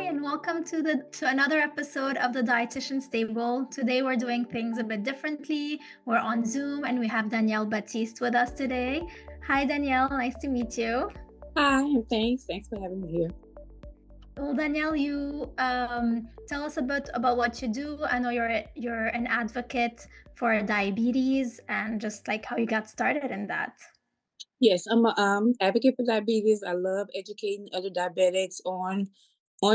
and welcome to another episode of the Dietitian Stable. Today we're doing things a bit differently. We're on Zoom and we have Danielle Batiste with us today. Hi Danielle, nice to meet you. Hi, and thanks. Thanks for having me here. Well, Danielle, you tell us a bit about what you do. I know you're an advocate for diabetes and just like how you got started in that. Yes, I'm a advocate for diabetes. I love educating other diabetics on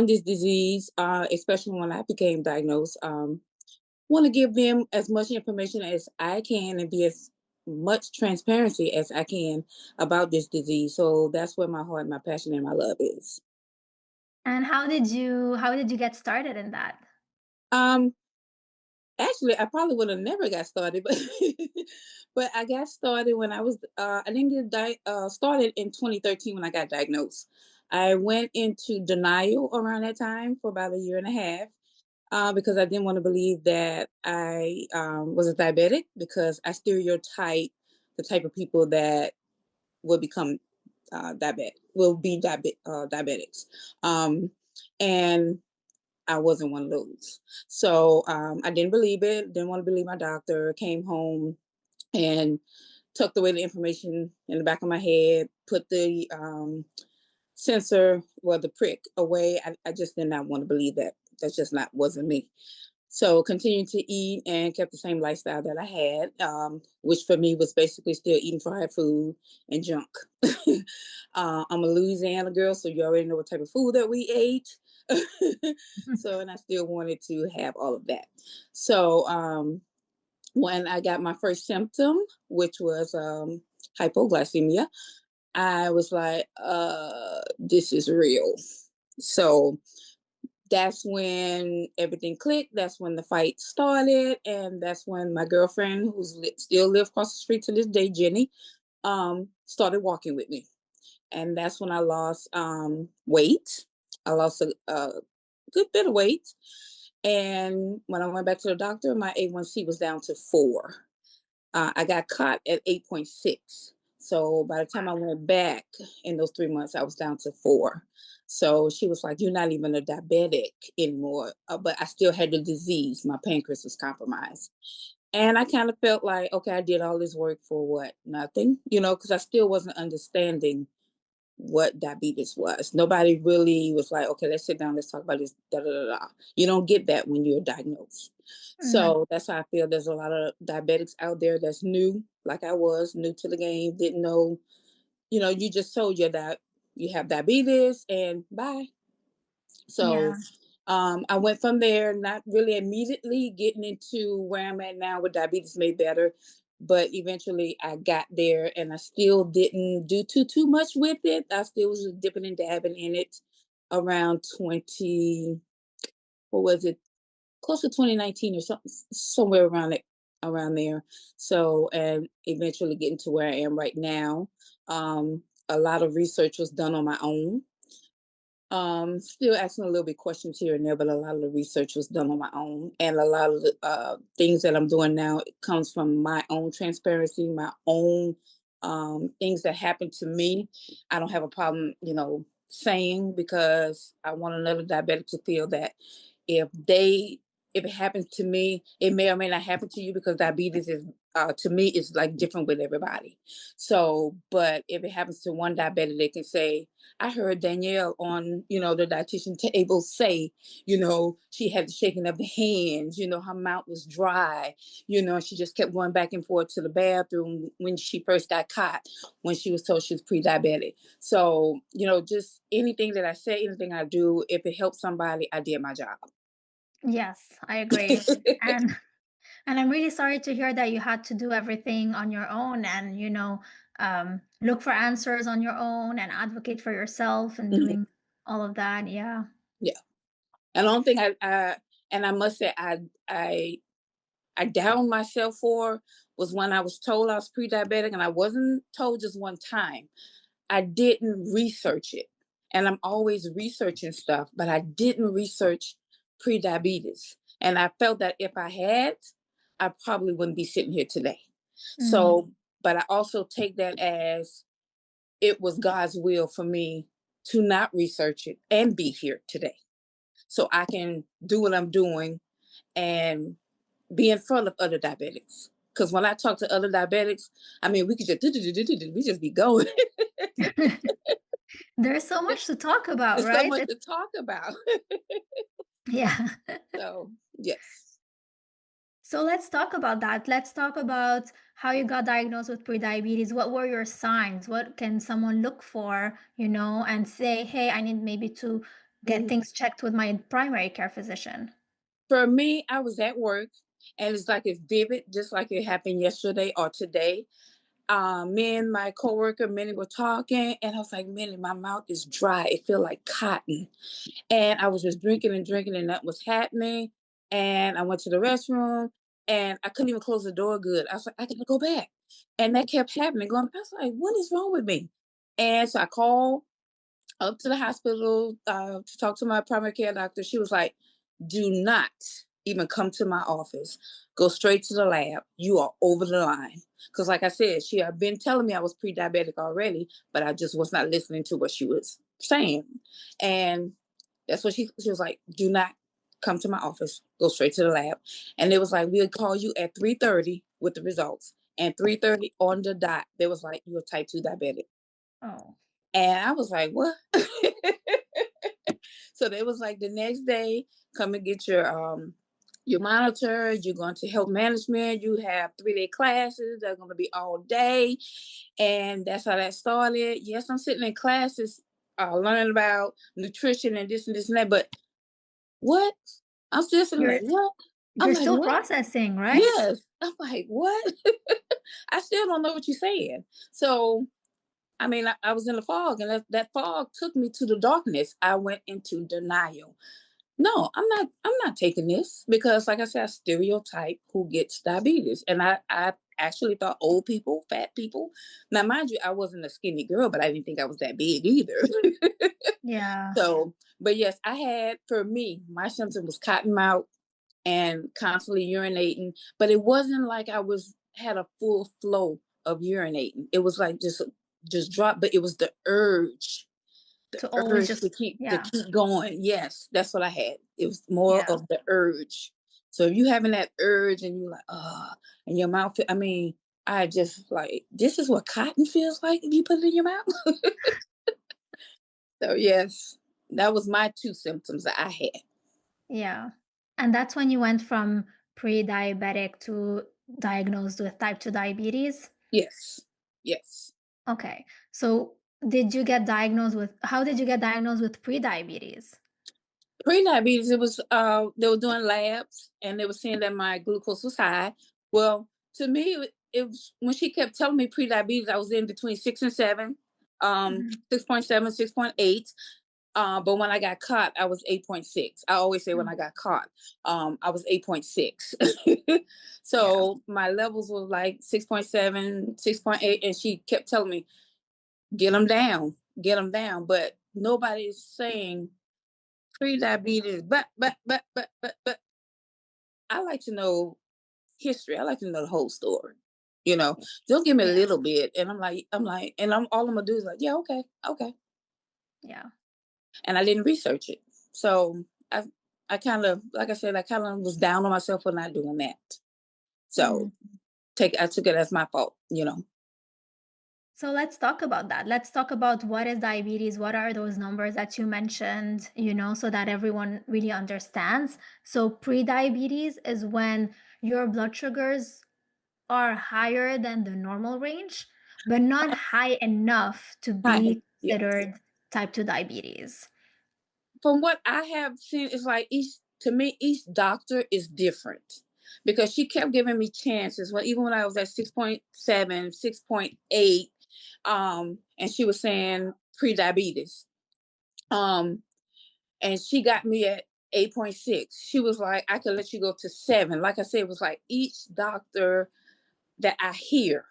this disease, especially when I became diagnosed. Want to give them as much information as I can and be as much transparency as I can about this disease. So that's where my heart, my passion, and my love is. And how did you get started in that? Um, Actually, I probably would have never got started, but but I got started when I didn't get started in 2013 when I got diagnosed. I went into denial around that time for about a year and a half because I didn't want to believe that I was a diabetic because I stereotype the type of people that will become diabetics. Um, and I wasn't one of those. So I didn't believe it, didn't want to believe my doctor, came home and tucked away the information in the back of my head, put the sensor, well, the prick away. I just did not want to believe that. That's just not, wasn't me. So continued to eat and kept the same lifestyle that I had, which for me was basically still eating fried food and junk. I'm a Louisiana girl, so you already know what type of food that we ate. So, and I still wanted to have all of that. So, when I got my first symptom, which was hypoglycemia, I was like, this is real. So that's when everything clicked. That's when the fight started. And that's when my girlfriend, still lives across the street to this day, Jenny, started walking with me. And that's when I lost weight. I lost a good bit of weight. And when I went back to the doctor, my A1C was down to 4. I got caught at 8.6. So by the time I went back in those 3 months, I was down to 4. So she was like, "You're not even a diabetic anymore." But I still had the disease. My pancreas was compromised. And I kind of felt like, okay, I did all this work for what? Nothing, because I still wasn't understanding what diabetes was. Nobody really was like, okay, let's sit down, let's talk about this. Da, da, da, da. You don't get that when you're diagnosed. Mhm. So that's how I feel. There's a lot of diabetics out there that's new, like I was, new to the game, didn't know, you just told you that you have diabetes and bye. So Yeah. I went from there, not really immediately getting into where I'm at now with diabetes made better, but eventually I got there and I still didn't do too much with it. I still was dipping and dabbing in it around 20, what was it? Close to 2019 or something, somewhere around it, around there. So, and eventually getting to where I am right now. A lot of research was done on my own. Still asking a little bit questions here and there, but a lot of the research was done on my own, and a lot of the things that I'm doing now it comes from my own transparency, my own things that happened to me. I don't have a problem, saying because I want another diabetic to feel that if they if it happens to me, it may or may not happen to you because diabetes is to me is like different with everybody. So, but if it happens to one diabetic, they can say, I heard Danielle on, the dietitian table say, she had the shaking of the hands, her mouth was dry, she just kept going back and forth to the bathroom when she first got caught, when she was told she was pre-diabetic. So, just anything that I say, anything I do, if it helps somebody, I did my job. Yes, I agree. And And I'm really sorry to hear that you had to do everything on your own and, look for answers on your own and advocate for yourself and Mhm. doing all of that. Yeah. Yeah. And the only thing and I must say, I downed myself for was when I was told I was pre-diabetic, and I wasn't told just one time. I didn't research it. And I'm always researching stuff, but I didn't research pre-diabetes. And I felt that if I had, I probably wouldn't be sitting here today. Mm. So, but I also take that as it was God's will for me to not research it and be here today. so I can do what I'm doing and be in front of other diabetics. Because when I talk to other diabetics, I mean, we could just we just be going. There's so much to talk about, There's so right? much to talk about. Yeah. So yes. So let's talk about that. Let's talk about how you got diagnosed with prediabetes. What were your signs? What can someone look for, and say, hey, I need maybe to get Mhm. things checked with my primary care physician? For me, I was at work, and it's like it's vivid, just like it happened yesterday or today. Me and my coworker Minnie were talking, and I was like, Minnie, my mouth is dry. It feel like cotton. And I was just drinking and drinking, and that was happening. And I went to the restroom, and I couldn't even close the door good. I was like, I gotta go back. And that kept happening. Going, I was like, what is wrong with me? And so I called up to the hospital to talk to my primary care doctor. She was like, do not even come to my office. Go straight to the lab. You are over the line. Because, like I said, she had been telling me I was pre diabetic already, but I just was not listening to what she was saying. And that's what she was like, do not come to my office. Go straight to the lab. And it was like, we'll call you at 3:30 with the results. And 3:30 on the dot, they was like, you're type 2 diabetic. Oh, And I was like, what? So they was like the next day, come and get your monitor, you're going to health management, you have 3-day classes, they're gonna be all day. And that's how that started. Yes, I'm sitting in classes learning about nutrition and this and that, but what? I'm still sitting you're like, what? I'm you're like, still what? processing, right? Yes. I'm like, what? I still don't know what you're saying. So I mean, I was in the fog, and that fog took me to the darkness. I went into denial. No, I'm not taking this because, like I said, I stereotype who gets diabetes, and I actually thought old people, fat people. Now, mind you, I wasn't a skinny girl, but I didn't think I was that big either. Yeah, So, but yes, I had for me, my symptom was cotton mouth and constantly urinating, but it wasn't like I was had a full flow of urinating. It was like just drop, but it was the to always urge just, to yeah, keep going. Yes, that's what I had. It was more yeah, of the urge. So if you having that urge and you like, and your mouth, I mean, I just like this is what cotton feels like if you put it in your mouth. So yes, that was my two symptoms that I had. yeah. And that's when you went from pre-diabetic to diagnosed with type 2 diabetes? Yes, yes. Okay. So how did you get diagnosed with pre-diabetes? Pre-diabetes, it was they were doing labs and they were saying that my glucose was high. Well, to me, it was when she kept telling me pre-diabetes, I was in between 6 and 7, Mhm. 6.7, 6.8. But when I got caught, I was 8.6. I always say when Oh, I got caught, I was 8.6. yeah. So my levels were like 6.7, 6.8, and she kept telling me, get them down, get them down. But nobody's saying pre-diabetes, but I like to know history. I like to know the whole story. You know, don't give me a Yeah. little bit, and and I'm all I'm gonna do is like, yeah, okay, okay, Yeah. and I didn't research it. So I, I kind of, like I said, I kind of was down on myself for not doing that. So Mhm. I took it as my fault. You know, So let's talk about that. Let's talk about what is diabetes, what are those numbers that you mentioned, so that everyone really understands. So pre-diabetes is when your blood sugars are higher than the normal range, but not high enough to hi, be yeah. considered type 2 diabetes. From what I have seen, it's like each doctor is different because she kept giving me chances. Well, even when I was at 6.7, 6.8, and she was saying pre-diabetes. Um, and she got me at 8.6. She was like, I could let you go to 7. Like I said, it was like each doctor that I hear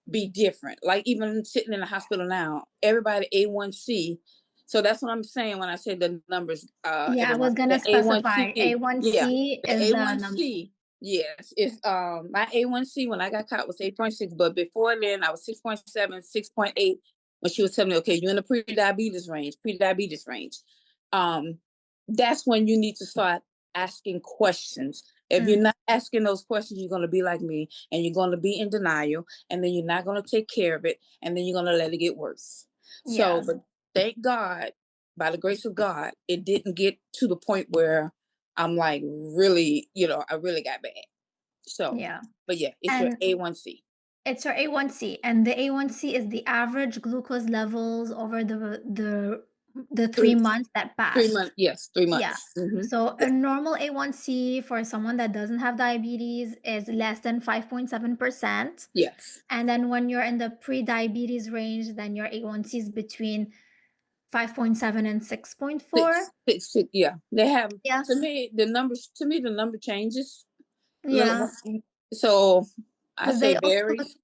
be different. Like even sitting in the hospital now, everybody A1C. So that's what I'm saying when I say the numbers, Yeah, I everyone. was gonna The specify A1C, yeah. A1C The is the A1C, yes. It's my A1C when I got caught was 8.6, but before then I was 6.7, 6.8 when she was telling me, okay, you're in the pre-diabetes range, pre-diabetes range. Um, that's when you need to start asking questions. If you're Mm, not asking those questions, you're going to be like me and you're going to be in denial, and then you're not going to take care of it, and then you're going to let it get worse. So, yes. but thank God, by the grace of God, it didn't get to the point where I'm like really, I really got bad. So, Yeah. but yeah, it's your And A1C. it's your A1C, and the A1C is the average glucose levels over the 3 Three, months that 3 months. passed. Yes, 3 months. Yeah. So a Yeah. normal A1C for someone that doesn't have diabetes is less than 5.7%. Yes. And then when you're in the pre-diabetes range, then your A1C is between 5.7 and 6.4. Six, yeah. They have, Yeah. to me, the number changes. Yeah. Look, so I Because say they also look, varies.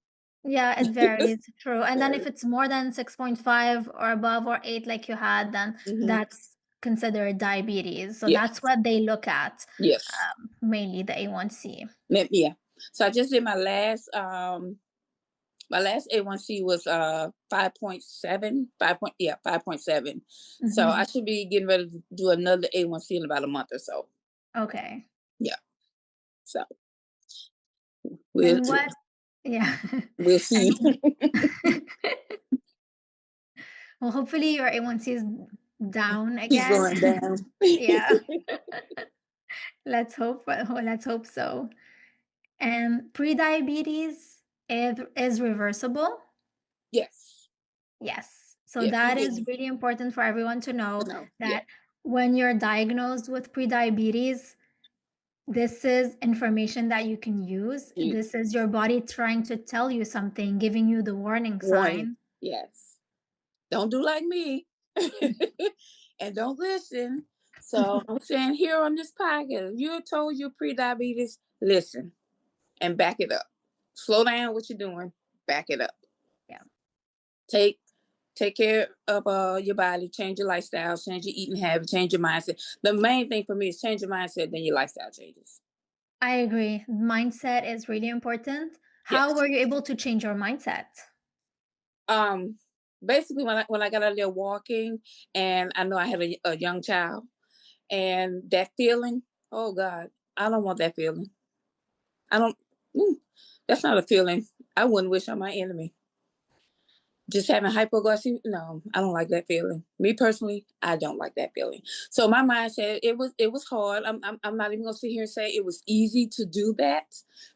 yeah, it varies, true. And then if Varies. it's more than 6.5 or above or 8 like you had, then Hmm. that's considered diabetes. So Yes. that's what they look at, Yes. mainly the A1C. Yeah. So I just did my last A1C was 5.7, 5.7. So I Mhm. should be getting ready to do another A1C in about a month or so. Okay. Yeah. So we'll And what yeah. we'll see. And well, hopefully your A1C is down Keeps again. going down. Yeah. Let's hope so. And pre-diabetes is reversible. Yes. Yes. So Yes, you that is didn't really important for everyone to know know. Yeah. that when you're diagnosed with pre-diabetes, this is information that you can use. You This is your body trying to tell you something, giving you the warning warning. sign. Yes. Don't do like me. And don't listen. So I'm saying here on this podcast, you're told you're pre-diabetes, listen and back it up. Slow down what you're doing, back it up. Yeah. Take take care of your body, change your lifestyle, change your eating habits, change your mindset. The main thing for me is change your mindset, then your lifestyle changes. I agree. Mindset is really important. How Yes. were you able to change your mindset? Um Basically when I got out there walking and I know I had a young child and that feeling, oh God, I don't want that feeling. I don't mm, that's not a feeling I wouldn't wish on my enemy. Just having hypoglycemia, no, I don't like that feeling. Me personally, I don't like that feeling. So my mindset, it was hard. I'm not even gonna sit here and say it was easy to do that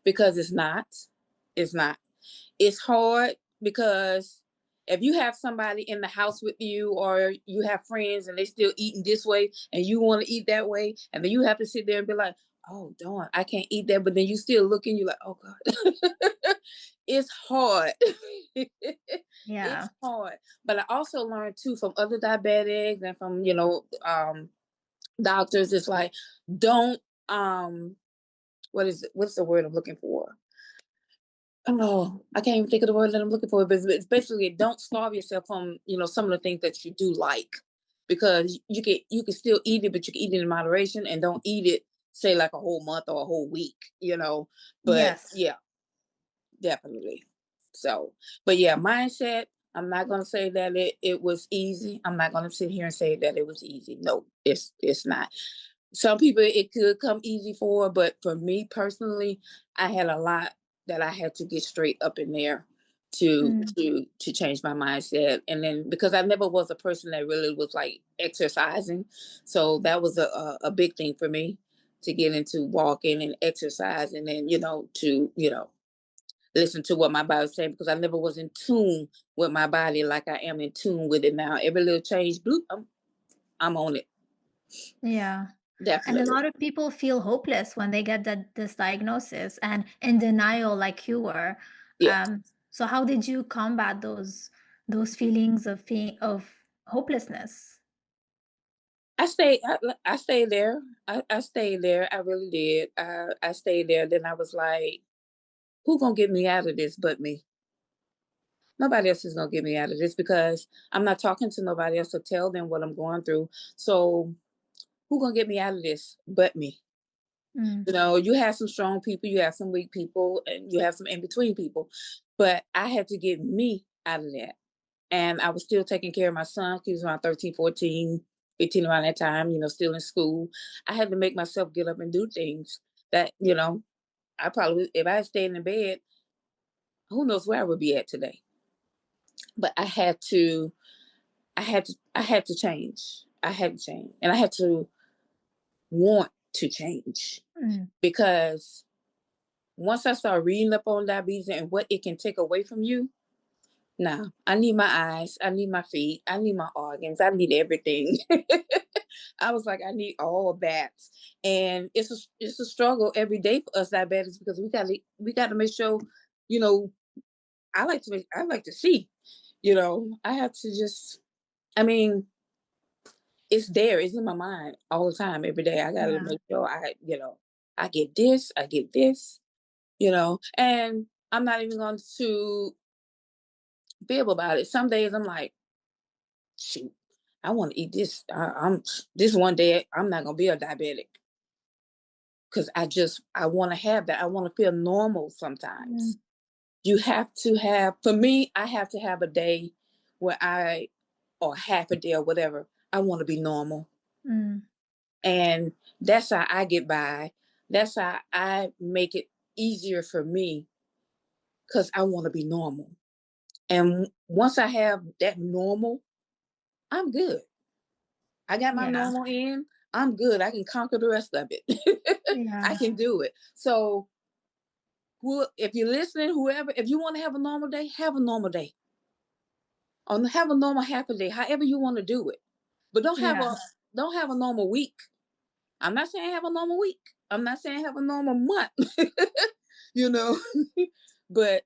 because it's not. It's not. It's hard because if you have somebody in the house with you or you have friends and they still eating this way and you want to eat that way, and then you have to sit there and be like, oh darn, I can't eat that, but then you still looking, you like, oh God. It's hard. Yeah. It's hard. But I also learned too from other diabetics and from, doctors, it's like, don't what's the word I'm looking for? Oh, I can't even think of the word that I'm looking for, but it's basically don't starve yourself from, some of the things that you do like. Because you can still eat it, but you can eat it in moderation and don't eat it, say like a whole month or a whole week. But Yes. yeah, definitely. So, but yeah, mindset. I'm not gonna say that it was easy. I'm not gonna sit here and say that it was easy. No, it's not. Some people it could come easy for, but for me personally, I had a lot that I had to get straight up in there to Mm, to change my mindset. And then because I never was a person that really was like exercising, so that was a big thing for me to get into walking and exercising, and to listen to what my body was saying, because I never was in tune with my body like I am in tune with it now. Every little change, bloop, I'm on it. yeah. And a Definitely. lot of people feel hopeless when they get this diagnosis and in denial like you were. Yeah. So how did you combat those feelings of hopelessness? I stayed there. I stayed there. I really did. I stayed there. Then I was like, who gonna get me out of this but me? Nobody else is gonna get me out of this because I'm not talking to nobody else to tell them what I'm going through. So who gonna get me out of this but me? Mm, You have some strong people, you have some weak people, and you have some in between people. But I had to get me out of that. And I was still taking care of my son. He was around 13, 14. 15 around that time, still in school. I had to make myself get up and do things that, I probably, if I had stayed in bed, who knows where I would be at today. But I had to change. I had to change. And I had to want to change Mm, because once I started reading up on diabetes and what it can take away from you, now I need my eyes, I need my feet, I need my organs, I need everything. I was like, I need all of that, and it's a struggle every day for us diabetics because we got to make sure, you know. I like to see, I have to just. I mean, it's there, it's in my mind all the time, every day. I gotta yeah. make sure I get this, I get this, and I'm not even going to fib about it. Some days I'm like, shoot, I want to eat this. I'm this one day I'm not gonna be a diabetic because I want to have that. I want to feel normal Mm, sometimes. You have to have for me, I have to have a day where or half a day or whatever, I want to be normal. mm, And that's how I get by. That's how I make it easier for me because I want to be normal. And once I have that normal, I'm good. I got my yeah. normal in. I'm good. I can conquer the rest of it. I Yeah. can do it. So, if you're listening, whoever, if you want to have a normal day, have a normal day. Or have a normal half a day, however you want to do it. But Yeah. don't have a normal week. I'm not saying have a normal week. I'm not saying have a normal month. you know, but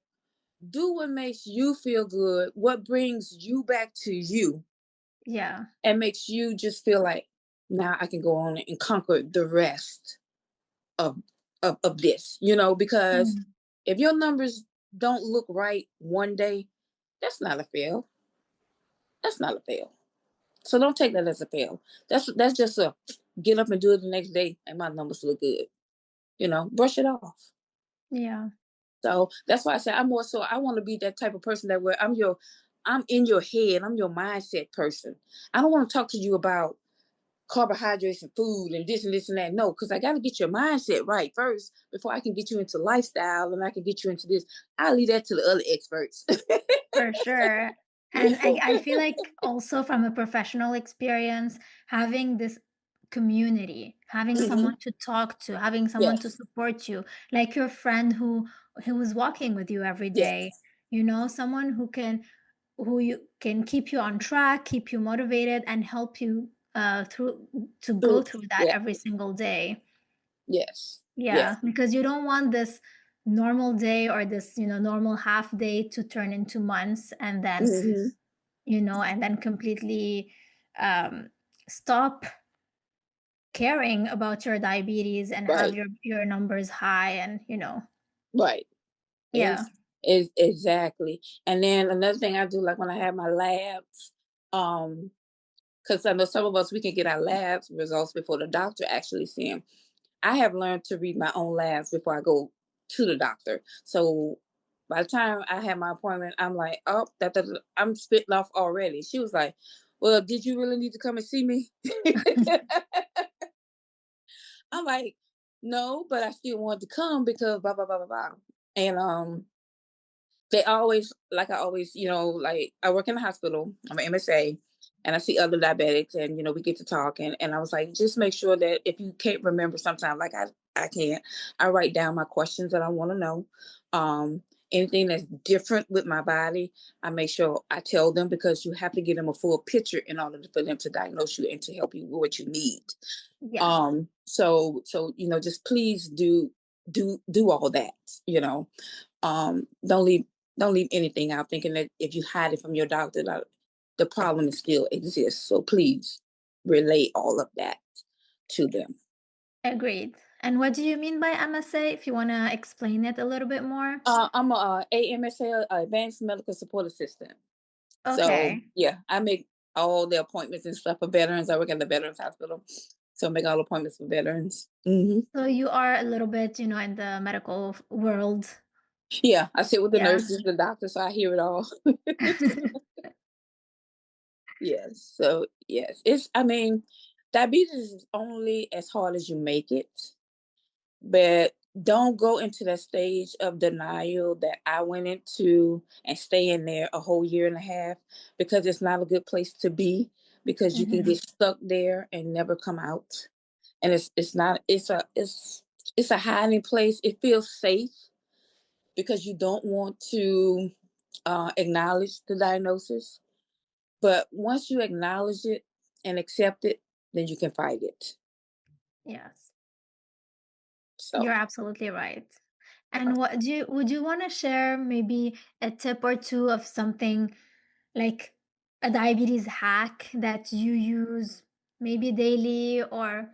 do what makes you feel good, what brings you back to you, Yeah. and makes you just feel like now I can go on and conquer the rest of of this, because Mm, if your numbers don't look right one day, that's not a fail. That's not a fail. So don't take that as a fail. That's just a get up and do it the next day and my numbers look good. Brush it off. yeah. So that's why I said I'm more so I want to be that type of person that where I'm in your head, I'm your mindset person. I don't want to talk to you about carbohydrates and food and this and this and that. No, because I got to get your mindset right first before I can get you into lifestyle and I can get you into this. I'll leave that to the other experts. For sure. And I feel like also from a professional experience, having this community, having hmm someone to talk to, having someone to Yes, support you, like your friend who is walking with you every day, yes, someone who you can keep you on track, keep you motivated, and help you through to go true. through that Yeah, every single day. yes, Yeah, yes. because you don't want this normal day or this, normal half day to turn into months and then, hmm and then completely um, stop caring about your diabetes and have Right, your numbers high and, right. yeah. Is exactly. And then another thing I do, like when I have my labs, um, because I know some of us we can get our labs results before the doctor actually see them. I have learned to read my own labs before I go to the doctor. So by the time I have my appointment, I'm like, oh, I'm spitting off already. She was like, well, did you really need to come and see me? I'm like, no, but I still want to come because blah blah blah blah blah. And they always like I always, like I work in the hospital. I'm an MSA, and I see other diabetics, and we get to talk. And I was like, just make sure that if you can't remember, sometimes like I can't, I write down my questions that I want to know. Anything that's different with my body, I make sure I tell them because you have to give them a full picture in order for them to diagnose you and to help you with what you need. Yes, So just please do all that. You know, don't leave anything out thinking that if you hide it from your doctor, that the problem still exists. So please relay all of that to them. agreed. And what do you mean by MSA, if you want to explain it a little bit more? I'm a AMSA, Advanced Medical Support Assistant. So Okay. yeah, I make all the appointments and stuff for veterans. I work at the Veterans Hospital, so I make all appointments for veterans. So you are a little bit, in the medical world. Yeah, I sit with the Yeah. nurses, the doctors, so I hear it all. Yes. So yes, I mean, diabetes is only as hard as you make it, but don't go into that stage of denial that I went into and stay in there a whole year and a half, because it's not a good place to be, because you can Mhm. get stuck there and never come out. And it's not it's a hiding place. It feels safe because you don't want to acknowledge the diagnosis. But once you acknowledge it and accept it, then you can fight it. Yes, So you're absolutely right. And what do you would you want to share maybe a tip or two of something like a diabetes hack that you use maybe daily or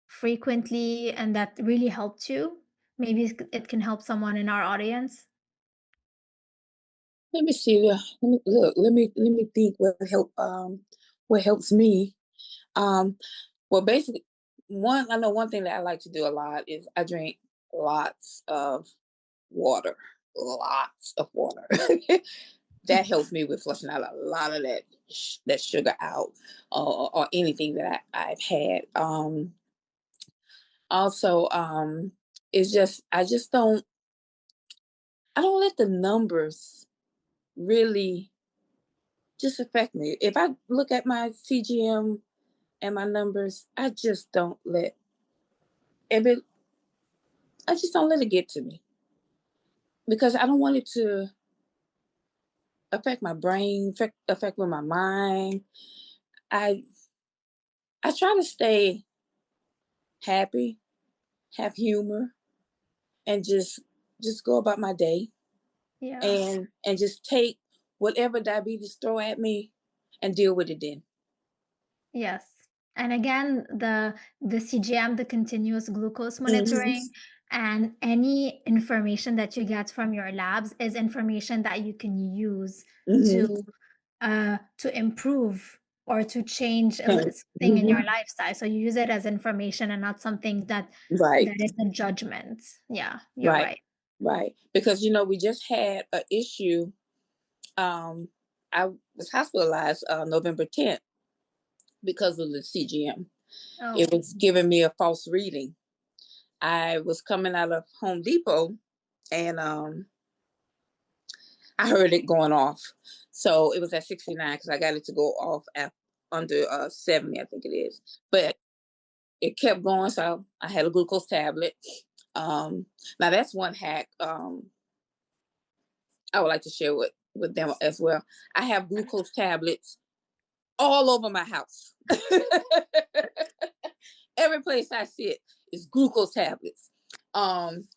frequently and that really helped you? Maybe it can help someone in our audience. let me see. Let me look. Let me think what helps me. Um, well, basically, I know one thing that I like to do a lot is I drink lots of water, lots of water. That helps me with flushing out a lot of that sugar out, or anything that I've had. Also, it's just I don't let the numbers really just affect me. If I look at my CGM and my numbers, I just don't let if it I just don't let it get to me, because I don't want it to affect my brain, affect with my mind. I I try to stay happy, have humor, and just go about my day, Yes. and just take whatever diabetes throw at me and deal with it then. Yes. And again, the CGM, the continuous glucose Hmm. monitoring, and any information that you get from your labs is information that you can use Hmm. to improve or to change something in your Hmm. lifestyle. So you use it as information and not something Right, that is a judgment. Yeah, you're right, right. right. Because we just had an issue. Um, I was hospitalized November 10th because of the CGM. It Oh, was giving me a false reading. I was coming out of Home Depot, and I heard it going off. So it was at 69 because I got it to go off at under 70, I think it is. But it kept going, so I had a glucose tablet. Now that's one hack I would like to share with them as well. I have glucose tablets all over my house. Every place I sit is glucose tablets. Um,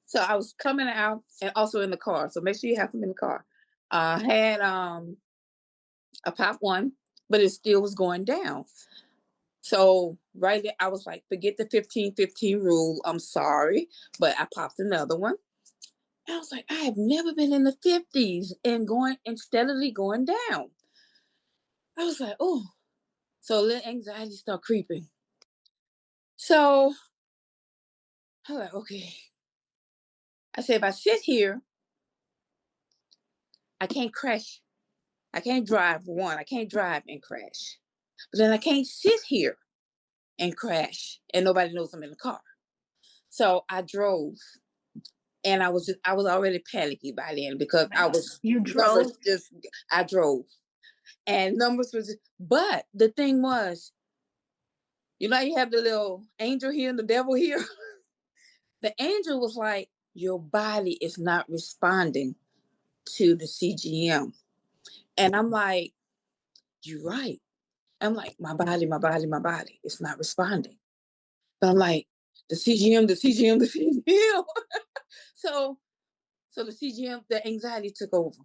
so I was coming out and also in the car. So make sure you have them in the car. I had a pop one, but it still was going down. So right there, I was like, forget the 15-15 rule. I'm sorry, but I popped another one. I was like, I have never been in the 50s and going and steadily going down. I was like, oh, so a little anxiety start creeping. So I was like, okay. I said, if I sit here, I can't crash. I can't drive. One, I can't drive and crash. But then I can't sit here and crash and nobody knows I'm in the car. So I drove, and I was already panicky by then because my I God. was You numbers drove? just I drove, and numbers was but the thing was, you have the little angel here and the devil here. The angel was like, your body is not responding to the CGM. And I'm like, you're right. I'm like, my body, it's not responding. But I'm like, the CGM, the CGM, the CGM. So the CGM, the anxiety took over.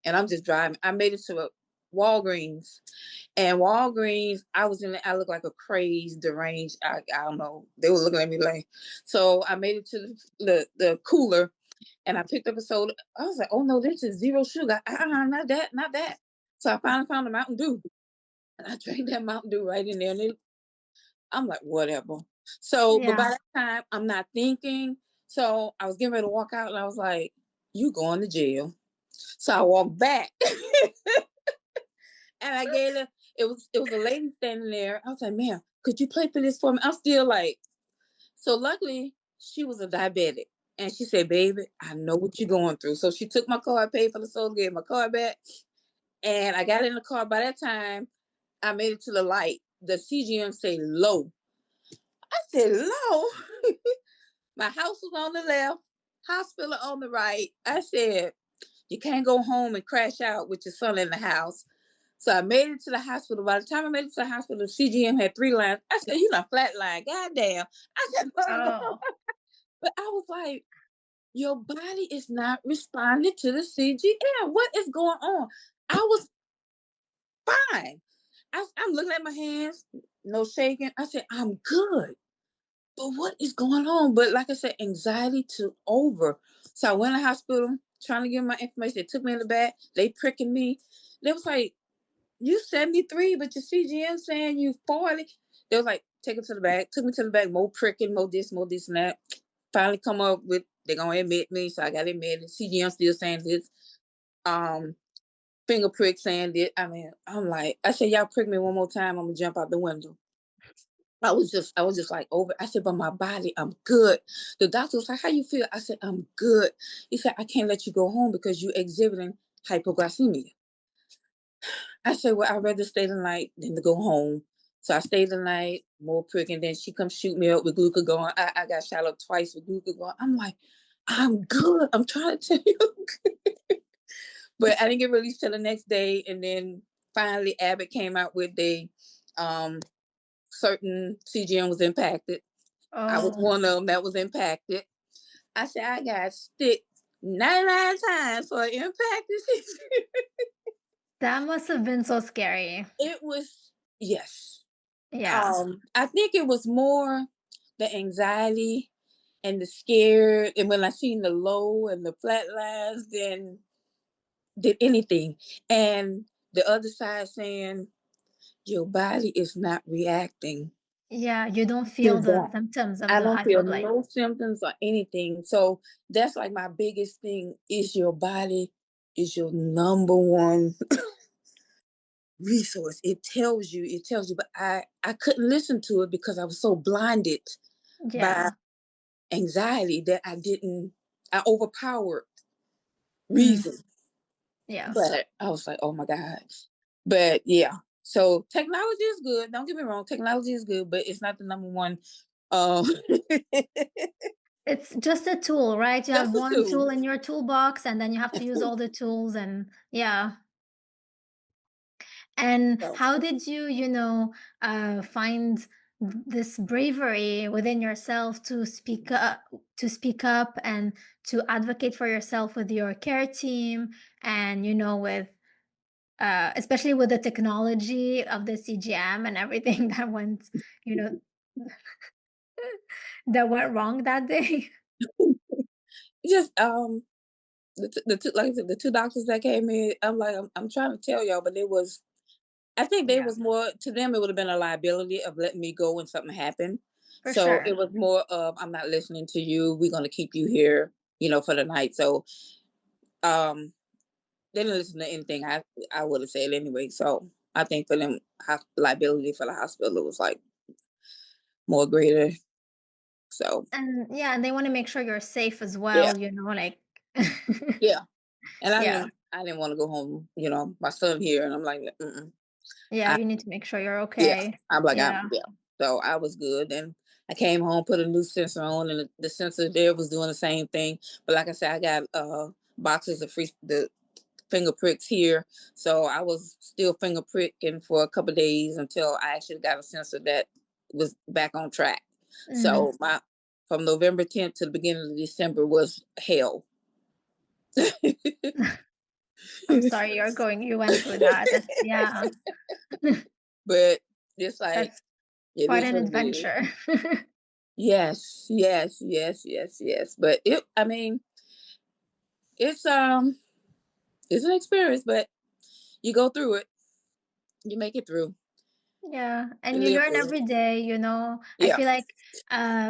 And I'm just driving. I made it to a Walgreens. And Walgreens, I looked like a crazed, deranged, I don't know. They were looking at me like, so I made it to the cooler, and I picked up a soda. I was like, oh no, this is zero sugar. Not that, not that. So I finally found a Mountain Dew. And I drank that Mountain Dew right in there. And I'm like, whatever. So, but Yeah. by that time, I'm not thinking. So I was getting ready to walk out, and I was like, you going to jail. So I walked back. And I gave her, it was a lady standing there. I was like, ma'am, could you play for this for me? I'm still like, so luckily she was a diabetic. And she said, baby, I know what you're going through. So she took my card, paid for the soda, gave my card back. And I got in the car. By that time, I made it to the light. The CGM say low. I said, low. My house was on the left, hospital on the right. I said, you can't go home and crash out with your son in the house. So I made it to the hospital. By the time I made it to the hospital, the CGM had 3 lines. I said, you know, flatline. God damn. I said, Oh, but I was like, your body is not responding to the CGM. What is going on? I was fine. I'm looking at my hands, no shaking. I said, I'm good. But what is going on? But like I said, anxiety took over. So I went to the hospital trying to get my information. They took me in the back. They pricking me. They was like, you 73, but your CGM saying you 40. They was like, take it to the back. Took me to the back, more pricking, more this, and that. Finally come up with, they're going to admit me. So I got admitted. CGM still saying this. Um, Finger prick saying this. I mean, I'm like, I said, y'all prick me one more time, I'm going to jump out the window. I was just like over. I said, but my body, I'm good. The doctor was like, how you feel? I said, I'm good. He said, I can't let you go home because you're exhibiting hypoglycemia. I said, well, I'd rather stay the night than to go home. So I stayed the night, more prick, and then she come shoot me up with glucagon. I got shot up twice with glucagon. I'm like, I'm good. I'm trying to tell you. But I didn't get released till the next day. And then finally Abbott came out with um certain CGM was impacted. I was oh, one of them that was impacted. I said, I got stick 99 times for an impacted CGM. that must have been so scary. It was, yes. Yeah. I think it was more the anxiety and the scared, and when I seen the low and the flat lines, then did anything. And the other side saying your body is not reacting Yeah, you don't to feel the that. symptoms of I the don't feel hypoglycemia. no symptoms or anything. So that's like my biggest thing is your body is your number one resource. It tells you, but I couldn't listen to it because I was so blinded by Yeah. anxiety that I overpowered Mm, reason. yeah. But I was like, oh my God. But yeah. So technology is good. Don't get me wrong, technology is good, but it's not the number one um It's just a tool, right? You have just a one tool. tool in your toolbox and then you have to use all the tools and yeah. And So how did you, find this bravery within yourself to speak up and to advocate for yourself with your care team and with especially with the technology of the CGM and everything you know, that went wrong that day? just the two, like I said, the two doctors that came in, I'm like, I'm trying to tell y'all, but it was, I think they Yeah, was more to them. It would have been a liability of letting me go when something happened. for So sure. it was more of I'm not listening to you. We're gonna keep you here, for the night. So um, they didn't listen to anything I would have said anyway. So I think for them, liability for the hospital was like more greater. So And yeah, and they want to make sure you're safe as yeah, well, like yeah. And yeah. I didn't want to go home. My son here, and I'm like, Yeah, I you need to make sure you're yeah. okay. I'm like, Yeah. yeah. So I was good. And I came home, put a new sensor on, and the sensor there was doing the same thing. But like I said, I got boxes of the finger pricks here. So I was still finger pricking for a couple of days until I actually got a sensor that was back on track. Mhm. So my from November 10th to the beginning of December was hell. I'm sorry you went through that. That's yeah. But it's like That's it quite is an what it is. adventure. Yes, yes, yes, yes, yes. But I mean, it's it's an experience, but you go through it, you make it through, Yeah, you and you live learn through it. every day. I Yeah. feel like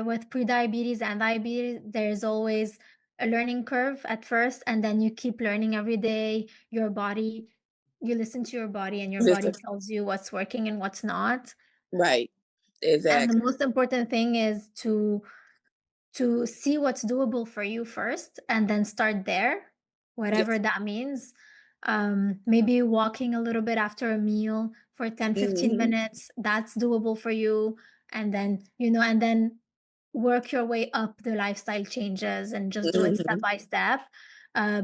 with pre-diabetes and diabetes, there's always a learning curve at first, and then you keep learning every day. Your body You listen to your body, and your body Listen, tells you what's working and what's not. right. And the Exactly. most important thing is to see what's doable for you first and then start there, whatever Yes. that means. Maybe walking a little bit after a meal for 10, 15 Hmm. minutes, that's doable for you. And then, and then work your way up the lifestyle changes and just do it step Hmm. by step.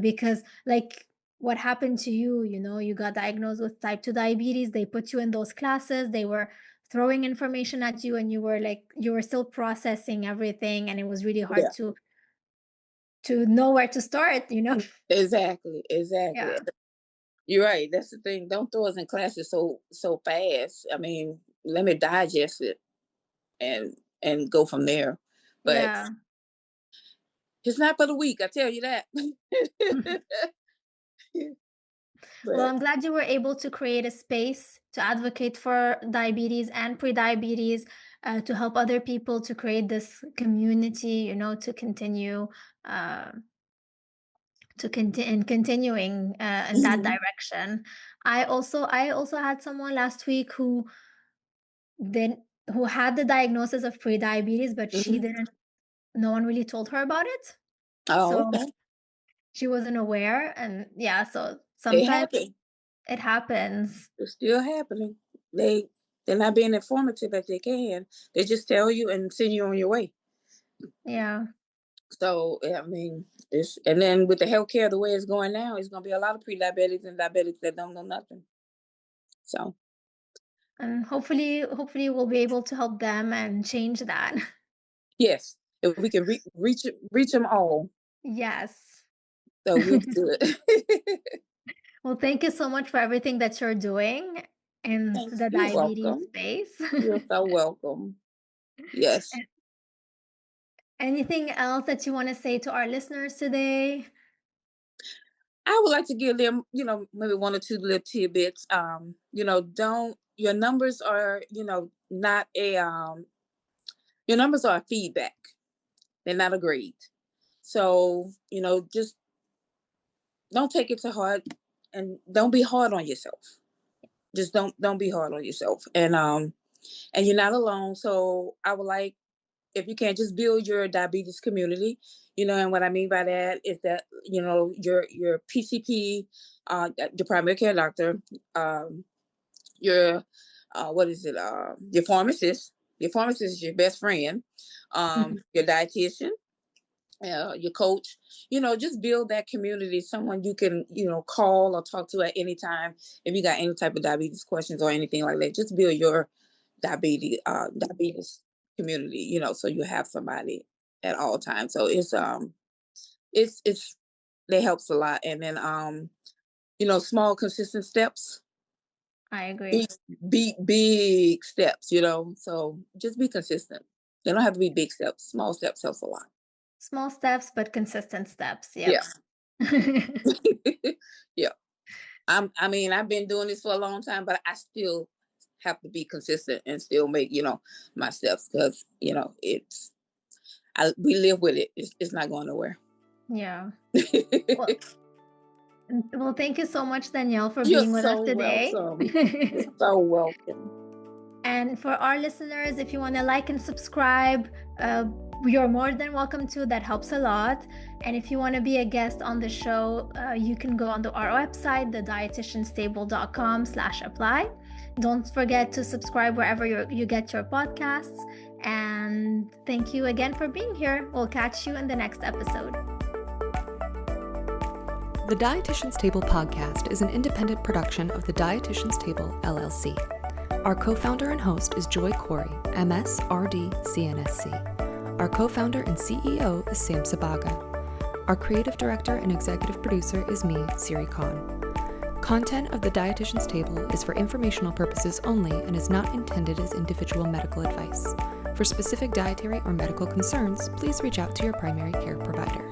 Because, like, what happened to you, you got diagnosed with type 2 diabetes, they put you in those classes, they were throwing information at you, and you were still processing everything, and it was really hard Yeah. to know where to start. Exactly. Exactly. Yeah. You're right. That's the thing. Don't throw us in classes so fast. I mean, let me digest it and go from there. But Yeah. it's not for the weak, I tell you that. Well, But I'm glad you were able to create a space to advocate for diabetes and pre-diabetes, to help other people, to create this community, to continue, uh, and continuing in that mhm. direction. I also had someone last week then who had the diagnosis of pre-diabetes, but she Mhm. didn't. No one really told her about it, Oh, so okay. she wasn't aware. And yeah, so It sometimes happened. it happens. It's still happening. They're not being informative as they can. They just tell you and send you on your way. Yeah. So I mean, it's and then with the healthcare the way it's going now, it's gonna be a lot of pre-diabetics and diabetics that don't know nothing. So And hopefully we'll be able to help them and change that. yes, if we can reach them all, Yes. so we'll be good. Well, thank you so much for everything that you're doing in Thanks. the You're diabetes welcome. space. You're so welcome. Yes. Anything else that you want to say to our listeners today? I would like to give them, maybe one or two little tidbits. Don't your numbers are, not a your numbers are a feedback. They're not a grade. So, just don't take it to heart and don't be hard on yourself. Just don't be hard on yourself. And you're not alone. So I would like if you can just build your diabetes community, and what I mean by that is that your PCP, the primary care doctor, um, your what is it, your pharmacist is your best friend, Mhm. your dietitian, your coach, just build that community, someone you can, call or talk to at any time if you got any type of diabetes questions or anything like that. Just build your diabetes community, so you have somebody at all times. So it's that helps a lot. And then small consistent steps I agree. beat big steps, so just be consistent. They don't have to be big steps. Small steps helps a lot. Small steps, but consistent steps. Yeah. Yep. Yeah. I mean, I've been doing this for a long time, but I still have to be consistent and still make, my steps because, we live with it. It's not going nowhere. Yeah. Well, thank you so much, Danielle, for You're being with us so today. welcome. You're so welcome. And for our listeners, if you want to like and subscribe, you're more than welcome to. That helps a lot. And if you want to be a guest on the show, you can go on our website, thedietitianstable.com/apply. Don't forget to subscribe wherever you get your podcasts. And thank you again for being here. We'll catch you in the next episode. The Dietitian's Table podcast is an independent production of the Dietitian's Table, LLC. Our co-founder and host is Joy Corey, MS, RD, CNSC. Our co-founder and CEO is Sam Sabaga. Our creative director and executive producer is me, Siri Khan. Content of the Dietitian's Table is for informational purposes only and is not intended as individual medical advice. For specific dietary or medical concerns, please reach out to your primary care provider.